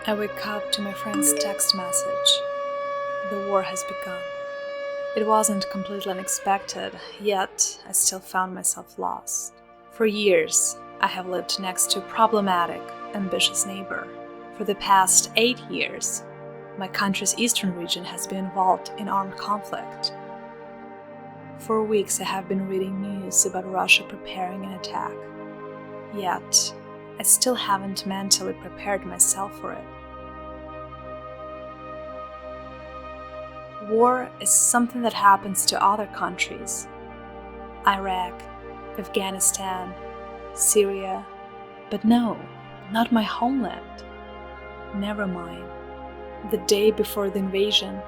I wake up to my friend's text message. The war has begun. It wasn't completely unexpected, yet I still found myself lost. For years, I have lived next to a problematic, ambitious neighbor. For the past 8 years, my country's eastern region has been involved in armed conflict. For weeks, I have been reading news about Russia preparing an attack. Yet, I still haven't mentally prepared myself for it. War is something that happens to other countries. Iraq, Afghanistan, Syria. But no, not my homeland. Never mind. The day before the invasion,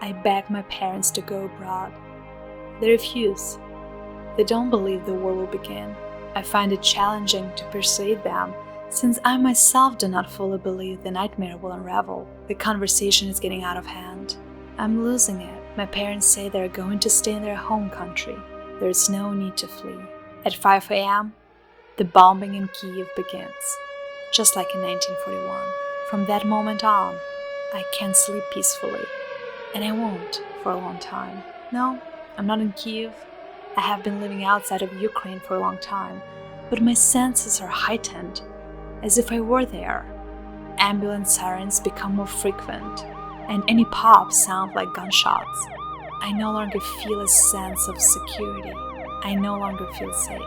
I beg my parents to go abroad. They refuse. They don't believe the war will begin. I find it challenging to persuade them, since I myself do not fully believe the nightmare will unravel. The conversation is getting out of hand. I'm losing it. My parents say they're going to stay in their home country. There is no need to flee. At 5 a.m., the bombing in Kyiv begins, just like in 1941. From that moment on, I can't sleep peacefully, and I won't for a long time. No, I'm not in Kyiv. I have been living outside of Ukraine for a long time, but my senses are heightened, as if I were there. Ambulance sirens become more frequent, and any pops sound like gunshots. I no longer feel a sense of security. I no longer feel safe.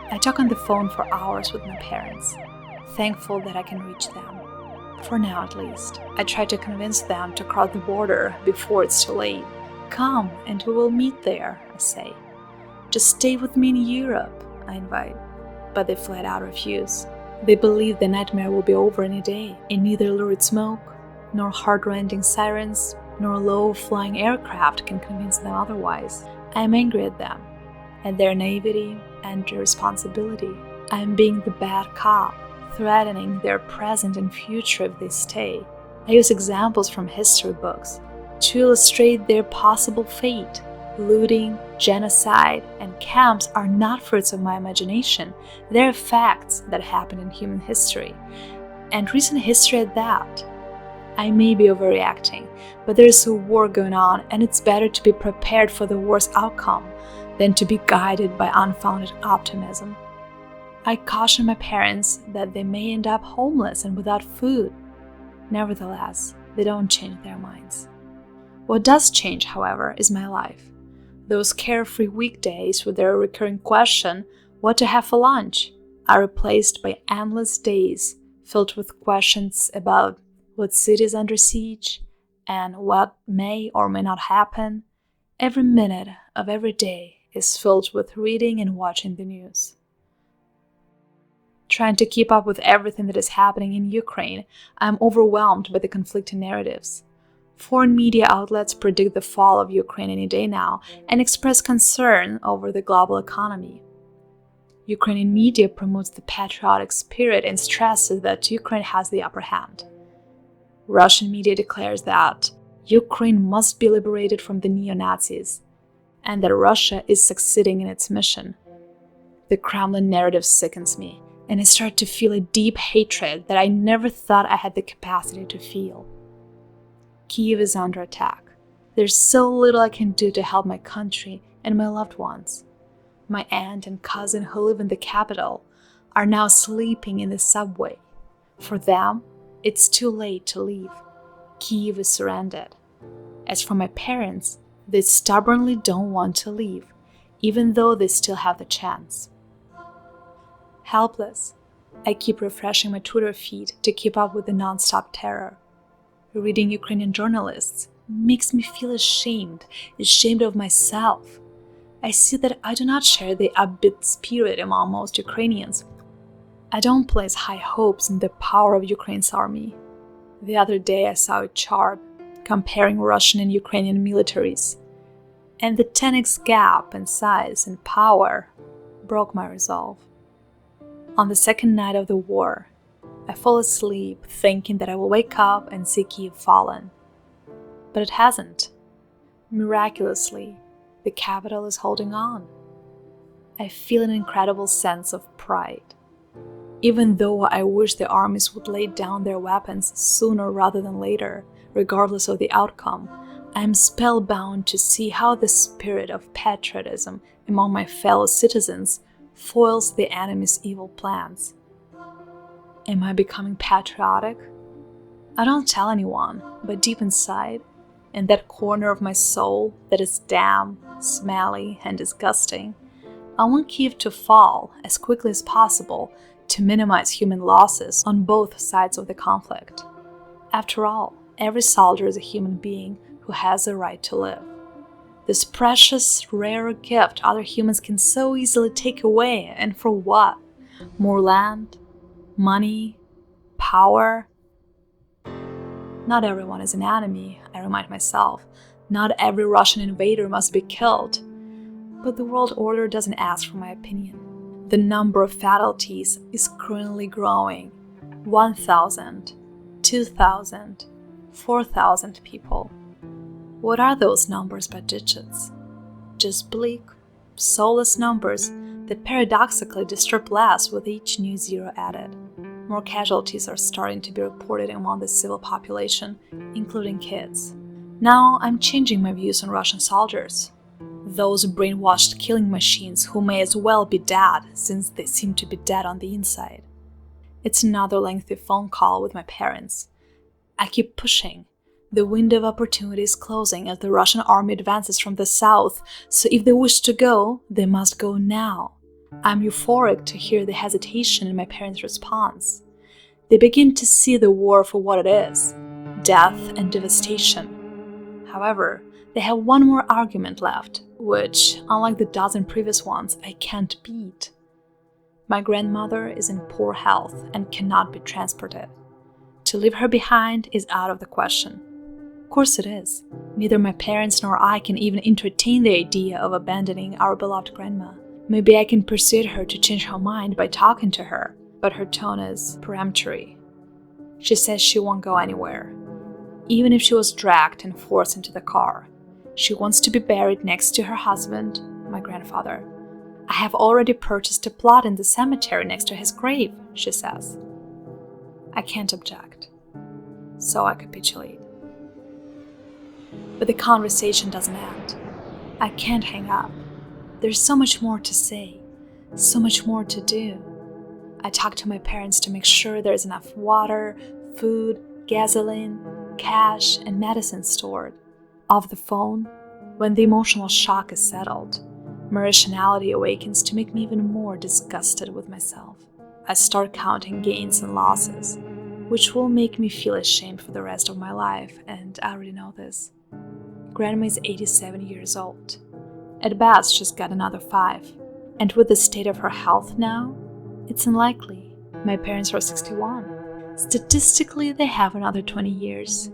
I talk on the phone for hours with my parents, thankful that I can reach them. For now, at least. I try to convince them to cross the border before it's too late. Come, and we will meet there, I say. Just stay with me in Europe, I invite. But they flat out refuse. They believe the nightmare will be over any day, and neither lurid smoke, nor heart-rending sirens, nor low-flying aircraft can convince them otherwise. I am angry at them, at their naivety and irresponsibility. I am being the bad cop, threatening their present and future if they stay. I use examples from history books to illustrate their possible fate. Looting, genocide, and camps are not fruits of my imagination. They're facts that happened in human history, and recent history at that. I may be overreacting, but there is a war going on, and it's better to be prepared for the war's outcome than to be guided by unfounded optimism. I caution my parents that they may end up homeless and without food. Nevertheless, they don't change their minds. What does change, however, is my life. Those carefree weekdays with their recurring question, what to have for lunch, are replaced by endless days filled with questions about what city is under siege and what may or may not happen. Every minute of every day is filled with reading and watching the news. Trying to keep up with everything that is happening in Ukraine, I am overwhelmed by the conflicting narratives. Foreign media outlets predict the fall of Ukraine any day now and express concern over the global economy. Ukrainian media promotes the patriotic spirit and stresses that Ukraine has the upper hand. Russian media declares that Ukraine must be liberated from the neo-Nazis and that Russia is succeeding in its mission. The Kremlin narrative sickens me, and I start to feel a deep hatred that I never thought I had the capacity to feel. Kyiv is under attack. There's so little I can do to help my country and my loved ones. My aunt and cousin who live in the capital are now sleeping in the subway. For them, it's too late to leave. Kyiv is surrendered. As for my parents, they stubbornly don't want to leave, even though they still have the chance. Helpless, I keep refreshing my Twitter feed to keep up with the non-stop terror. Reading Ukrainian journalists makes me feel ashamed of myself. I see that I do not share the upbeat spirit among most Ukrainians. I don't place high hopes in the power of Ukraine's army. The other day I saw a chart comparing Russian and Ukrainian militaries, and the 10x gap in size and power broke my resolve. On the second night of the war, I fall asleep thinking that I will wake up and see Kyiv fallen. But it hasn't. Miraculously, the capital is holding on. I feel an incredible sense of pride. Even though I wish the armies would lay down their weapons sooner rather than later, regardless of the outcome, I am spellbound to see how the spirit of patriotism among my fellow citizens foils the enemy's evil plans. Am I becoming patriotic? I don't tell anyone, but deep inside, in that corner of my soul that is damp, smelly, and disgusting, I want Kiev to fall as quickly as possible to minimize human losses on both sides of the conflict. After all, every soldier is a human being who has a right to live. This precious, rare gift other humans can so easily take away, and for what? More land? Money? Power? Not everyone is an enemy, I remind myself. Not every Russian invader must be killed. But the world order doesn't ask for my opinion. The number of fatalities is currently growing. 1,000, 2,000, 4,000 people. What are those numbers but digits? Just bleak, soulless numbers that paradoxically disturb less with each new zero added. More casualties are starting to be reported among the civil population, including kids. Now I'm changing my views on Russian soldiers. Those brainwashed killing machines who may as well be dead since they seem to be dead on the inside. It's another lengthy phone call with my parents. I keep pushing. The window of opportunity is closing as the Russian army advances from the south, so if they wish to go, they must go now. I'm euphoric to hear the hesitation in my parents' response. They begin to see the war for what it is: death and devastation. However, they have one more argument left, which, unlike the dozen previous ones, I can't beat. My grandmother is in poor health and cannot be transported. To leave her behind is out of the question. Of course it is. Neither my parents nor I can even entertain the idea of abandoning our beloved grandma. Maybe I can persuade her to change her mind by talking to her, but her tone is peremptory. She says she won't go anywhere, even if she was dragged and forced into the car. She wants to be buried next to her husband, my grandfather. I have already purchased a plot in the cemetery next to his grave, she says. I can't object, so I capitulate. But the conversation doesn't end. I can't hang up. There's so much more to say, so much more to do. I talk to my parents to make sure there's enough water, food, gasoline, cash, and medicine stored. Off the phone, when the emotional shock is settled, my rationality awakens to make me even more disgusted with myself. I start counting gains and losses, which will make me feel ashamed for the rest of my life, and I already know this. Grandma is 87 years old. At best, she's got another 5. And with the state of her health now, it's unlikely. My parents are 61. Statistically, they have another 20 years.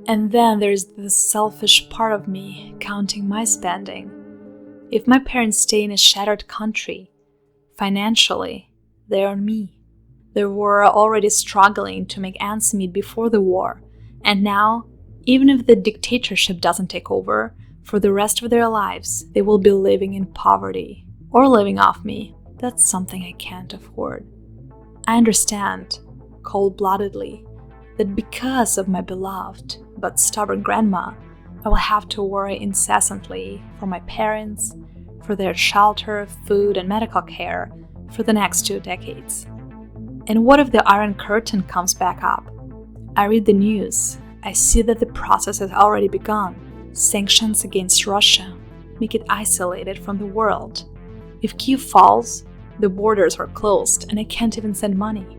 And then there's the selfish part of me counting my spending. If my parents stay in a shattered country, financially, they're on me. They were already struggling to make ends meet before the war, and now, even if the dictatorship doesn't take over, for the rest of their lives, they will be living in poverty or living off me. That's something I can't afford. I understand, cold-bloodedly, that because of my beloved but stubborn grandma, I will have to worry incessantly for my parents, for their shelter, food, and medical care for the next 2 decades. And what if the Iron Curtain comes back up? I read the news. I see that the process has already begun. Sanctions against Russia make it isolated from the world. If Kiev falls, the borders are closed and I can't even send money.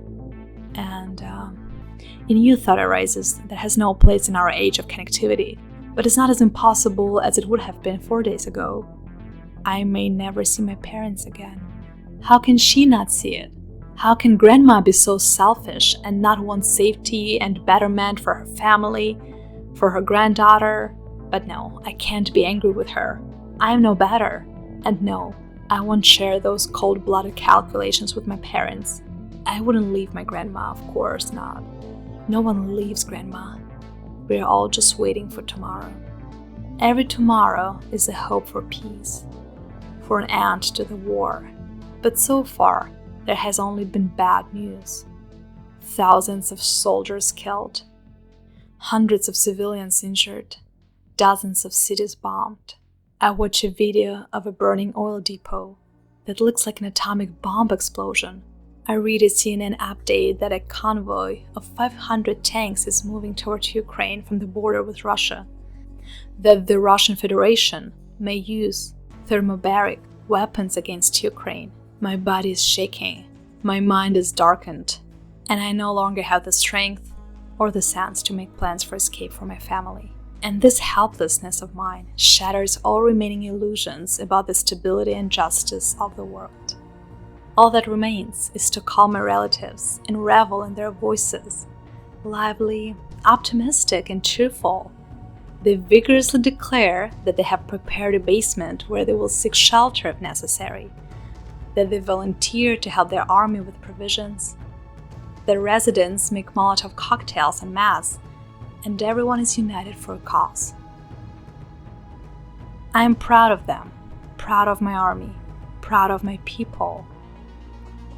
And a new thought arises that has no place in our age of connectivity, but it's not as impossible as it would have been 4 days ago. I may never see my parents again. How can she not see it? How can grandma be so selfish and not want safety and betterment for her family, for her granddaughter? But no, I can't be angry with her. I am no better. And no, I won't share those cold-blooded calculations with my parents. I wouldn't leave my grandma, of course not. No one leaves grandma. We're all just waiting for tomorrow. Every tomorrow is a hope for peace, for an end to the war. But so far, there has only been bad news. Thousands of soldiers killed, hundreds of civilians injured, dozens of cities bombed. I watch a video of a burning oil depot that looks like an atomic bomb explosion. I read a CNN update that a convoy of 500 tanks is moving towards Ukraine from the border with Russia, that the Russian Federation may use thermobaric weapons against Ukraine. My body is shaking, my mind is darkened, and I no longer have the strength or the sense to make plans for escape for my family. And this helplessness of mine shatters all remaining illusions about the stability and justice of the world. All that remains is to call my relatives and revel in their voices, lively, optimistic, and cheerful. They vigorously declare that they have prepared a basement where they will seek shelter if necessary, that they volunteer to help their army with provisions, that residents make Molotov cocktails en masse, and everyone is united for a cause. I am proud of them, proud of my army, proud of my people.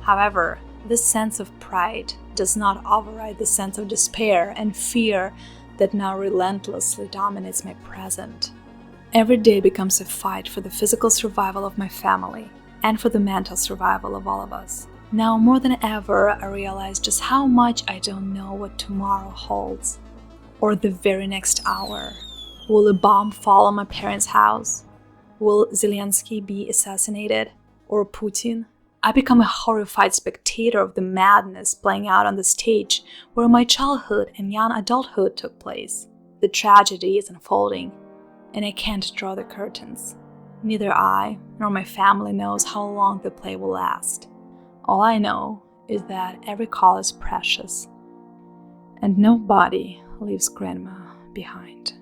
However, this sense of pride does not override the sense of despair and fear that now relentlessly dominates my present. Every day becomes a fight for the physical survival of my family and for the mental survival of all of us. Now more than ever, I realize just how much I don't know what tomorrow holds, or the very next hour. Will a bomb fall on my parents' house? Will Zelensky be assassinated? Or Putin? I become a horrified spectator of the madness playing out on the stage where my childhood and young adulthood took place. The tragedy is unfolding, and I can't draw the curtains. Neither I nor my family knows how long the play will last. All I know is that every call is precious, and nobody leaves grandma behind.